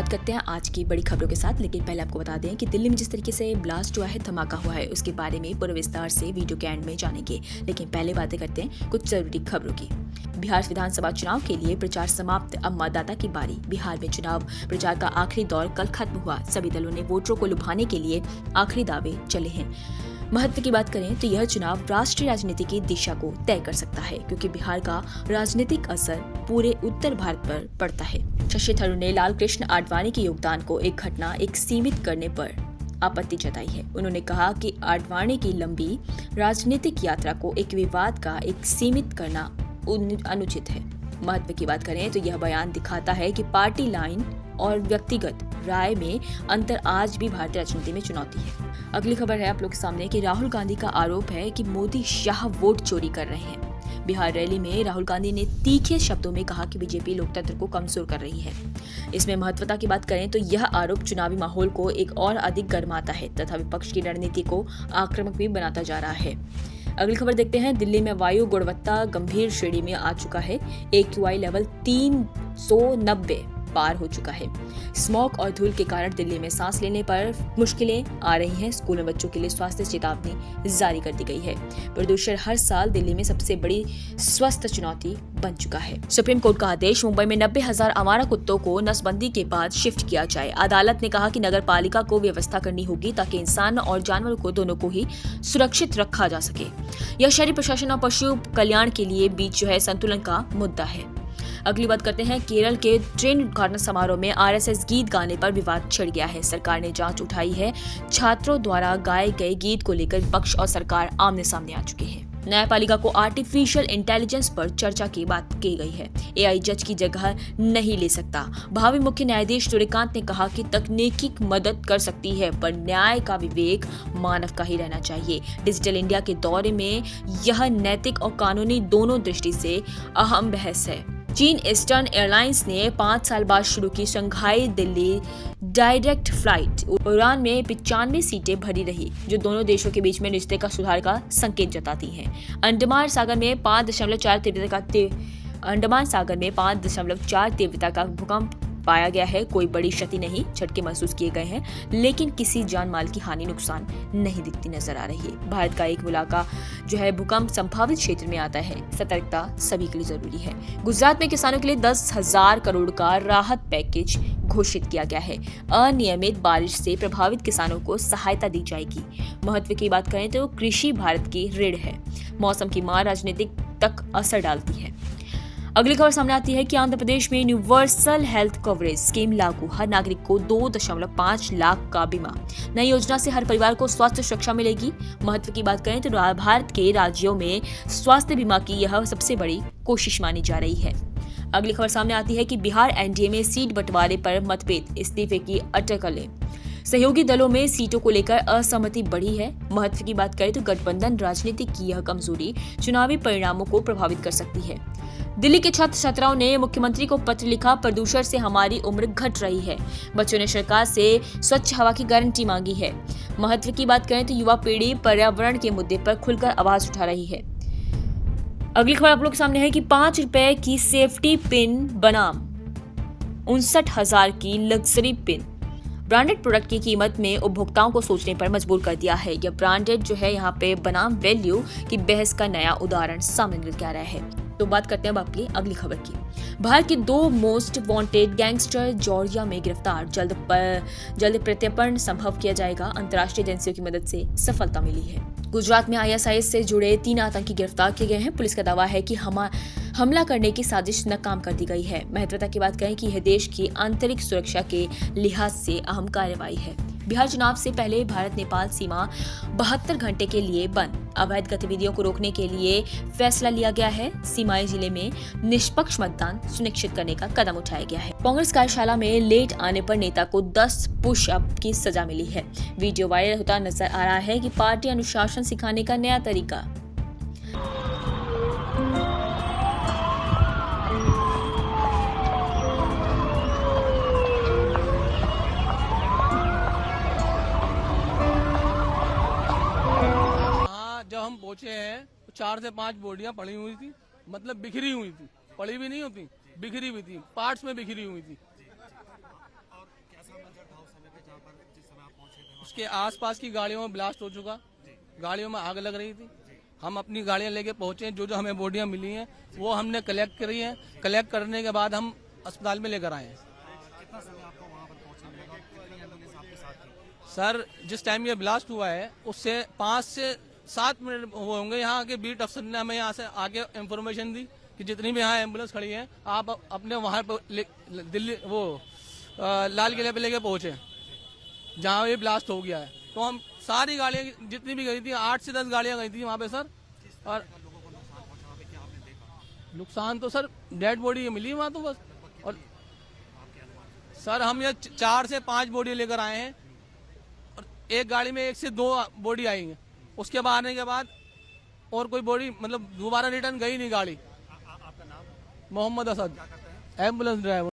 शुरुआत करते हैं आज की बड़ी खबरों के साथ, लेकिन पहले आपको बता दें कि दिल्ली में जिस तरीके से ब्लास्ट हुआ है, धमाका हुआ है, उसके बारे में पूरे विस्तार से वीडियो के एंड में जानेंगे। लेकिन पहले बातें करते हैं कुछ जरूरी खबरों की। बिहार विधानसभा चुनाव के लिए प्रचार समाप्त, अब मतदाता की बारी। बिहार में चुनाव प्रचार का आखिरी दौर कल खत्म हुआ। सभी दलों ने वोटरों को लुभाने के लिए आखिरी दावे चले हैं। महत्व की बात करें तो यह चुनाव राष्ट्रीय राजनीति की दिशा को तय कर सकता है, क्योंकि बिहार का राजनीतिक असर पूरे उत्तर भारत पर पड़ता है। शशि थरूर ने लाल कृष्ण आडवाणी के योगदान को एक घटना एक सीमित करने पर आपत्ति जताई है। उन्होंने कहा कि आडवाणी की लंबी राजनीतिक यात्रा को एक विवाद का एक सीमित करना अनुचित है। महत्व की बात करें तो यह बयान दिखाता है कि पार्टी लाइन और व्यक्तिगत राय में अंतर आज भी भारतीय राजनीति में चुनौती है। अगली खबर है आप लोग के सामने कि राहुल गांधी का आरोप है कि मोदी शाह वोट चोरी कर रहे हैं। बिहार रैली में राहुल गांधी ने तीखे शब्दों में कहा कि बीजेपी लोकतंत्र को कमजोर कर रही है। इसमें महत्वता की बात करें तो यह आरोप चुनावी माहौल को एक और अधिक गर्माता है तथा विपक्ष की रणनीति को आक्रामक भी बनाता जा रहा है। अगली खबर देखते हैं। दिल्ली में वायु गुणवत्ता गंभीर श्रेणी में आ चुका है। AQI लेवल 390 पार हो चुका है। स्मॉग और धूल के कारण दिल्ली में सांस लेने पर मुश्किलें आ रही हैं। स्कूल में बच्चों के लिए स्वास्थ्य चेतावनी जारी कर दी गई है। प्रदूषण हर साल दिल्ली में सबसे बड़ी स्वास्थ्य चुनौती बन चुका है। सुप्रीम कोर्ट का आदेश, मुंबई में 90,000 आवारा कुत्तों को नसबंदी के बाद शिफ्ट किया जाए। अदालत ने कहा कि नगर पालिका को व्यवस्था करनी होगी ताकि इंसान और जानवरों को दोनों को ही सुरक्षित रखा जा सके। यह शहरी प्रशासन और पशु कल्याण के लिए बीच जो है संतुलन का मुद्दा है। अगली बात करते हैं। केरल के ट्रेन उद्घाटन समारोह में RSS गीत गाने पर विवाद छिड़ गया है। सरकार ने जांच उठाई है। छात्रों द्वारा गाए गए गीत को लेकर विपक्ष और सरकार आमने सामने आ चुके हैं। न्यायपालिका को आर्टिफिशियल इंटेलिजेंस पर चर्चा की बात की गई है। AI जज की जगह नहीं ले सकता। भावी मुख्य न्यायाधीश सूर्यकांत ने कहा कि तकनीकी मदद कर सकती है, पर न्याय का विवेक मानव का ही रहना चाहिए। डिजिटल इंडिया के दौरे में यह नैतिक और कानूनी दोनों दृष्टि से अहम बहस है। चीन ईस्टर्न एयरलाइंस ने 5 साल बाद शुरू की शंघाई दिल्ली डायरेक्ट फ्लाइट उड़ान में 95 सीटें भरी रही, जो दोनों देशों के बीच में रिश्ते का सुधार का संकेत जताती हैं। अंडमान सागर में 5.4 तीव्रता का भूकंप पाया गया है। कोई बड़ी क्षति नहीं, झटके महसूस किए गए हैं, लेकिन किसी जान माल की हानि नुकसान नहीं दिखती नजर आ रही है। भारत का एक इलाका जो है भूकंप संभावित क्षेत्र में आता है। सतर्कता सभी के लिए जरूरी है। गुजरात में किसानों के लिए 10,000 करोड़ का राहत पैकेज घोषित किया गया है। अनियमित बारिश से प्रभावित किसानों को सहायता दी जाएगी। महत्व की बात करें तो कृषि भारत की रीढ़ है। मौसम की मार राजनीतिक तक असर डालती है। अगली खबर सामने आती है कि आंध्र प्रदेश में यूनिवर्सल हेल्थ कवरेज स्कीम लागू, हर नागरिक को 2.5 लाख का बीमा। नई योजना से हर परिवार को स्वास्थ्य सुरक्षा मिलेगी। महत्व की बात करें तो भारत के राज्यों में स्वास्थ्य बीमा की यह सबसे बड़ी कोशिश मानी जा रही है। अगली खबर सामने आती है कि बिहार NDA में सीट बंटवारे पर मतभेद, इस्तीफे की अटकलें। सहयोगी दलों में सीटों को लेकर असहमति बढ़ी है। महत्व की बात करें तो गठबंधन राजनीति की यह कमजोरी चुनावी परिणामों को प्रभावित कर सकती है। दिल्ली के छात्र छात्राओं ने मुख्यमंत्री को पत्र लिखा, प्रदूषण से हमारी उम्र घट रही है। बच्चों ने सरकार से स्वच्छ हवा की गारंटी मांगी है। महत्व की बात करें तो युवा पीढ़ी पर्यावरण के मुद्दे पर खुलकर आवाज उठा रही है। अगली खबर आप लोग के सामने है कि 5 रुपए की सेफ्टी पिन बनाम 59,000 की लग्जरी पिन। ब्रांडेड प्रोडक्ट की कीमत में उपभोक्ताओं को सोचने पर मजबूर कर दिया है। यह ब्रांडेड जो है यहाँ पे बनाम वैल्यू की बहस का नया उदाहरण सामने निकल के आ रहा है। तो बात करते हैं अब आपकी अगली खबर की। भारत के 2 मोस्ट वांटेड गैंगस्टर जॉर्जिया में गिरफ्तार, जल्द प्रत्यर्पण संभव किया जाएगा। अंतर्राष्ट्रीय एजेंसियों की मदद से सफलता मिली है। गुजरात में ISIS से जुड़े 3 आतंकी गिरफ्तार किए गए हैं। पुलिस का दावा है कि हमला करने की साजिश नाकाम कर दी गई है। महत्वता की बात करें कि यह देश की आंतरिक सुरक्षा के लिहाज से अहम कार्रवाई है। बिहार चुनाव से पहले भारत नेपाल सीमा 72 घंटे के लिए बंद, अवैध गतिविधियों को रोकने के लिए फैसला लिया गया है। सीमाई जिले में निष्पक्ष मतदान सुनिश्चित करने का कदम उठाया गया है। कांग्रेस कार्यशाला में लेट आने पर नेता को 10 पुशअप की सजा मिली है। वीडियो वायरल होता नजर आ रहा है कि पार्टी अनुशासन सिखाने का नया तरीका। जब हम पहुंचे हैं तो 4 से 5 बॉडियां पड़ी हुई थी, मतलब बिखरी हुई थी, पड़ी भी नहीं होती, बिखरी हुई थी, पार्ट्स में बिखरी हुई थी। उसके आसपास की गाड़ियों में ब्लास्ट हो चुका, गाड़ियों में आग लग रही थी। हम अपनी गाड़ियां लेके पहुंचे, जो जो हमें बॉडियां मिली हैं वो हमने कलेक्ट करी हैं। कलेक्ट करने के बाद हम अस्पताल में लेकर आए हैं। कितना समय आपको वहाँ पर पहुँचने में लगा? कितनी एम्बुलेंस आपके साथ थी? सर, जिस टाइम ये ब्लास्ट हुआ है उससे 5 से 7 मिनट वो होंगे। यहाँ के बीट अफसर ने हमें यहाँ से आगे इंफॉर्मेशन दी कि जितनी भी यहाँ एम्बुलेंस खड़ी है आप अपने वहाँ पर दिल्ली वो लाल किले पे लेके पहुँचे जहाँ ये ब्लास्ट हो गया है। तो हम सारी गाड़ियाँ जितनी भी गई थी, 8 से 10 गाड़ियाँ गई थी वहाँ पे सर। और लोगों को नुकसान पहुँचा, वहाँ पे क्या आपने देखा? नुकसान तो सर डेड बॉडी मिली वहाँ तो बस। और सर हम ये 4 से 5 बॉडी लेकर आए हैं और एक गाड़ी में 1 से 2 बॉडी आएंगे। उसके बाद आने के बाद और कोई बॉडी मतलब दोबारा रिटर्न गई नहीं गाड़ी। आपका नाम? मोहम्मद असद, क्या करते हैं? Ambulance driver.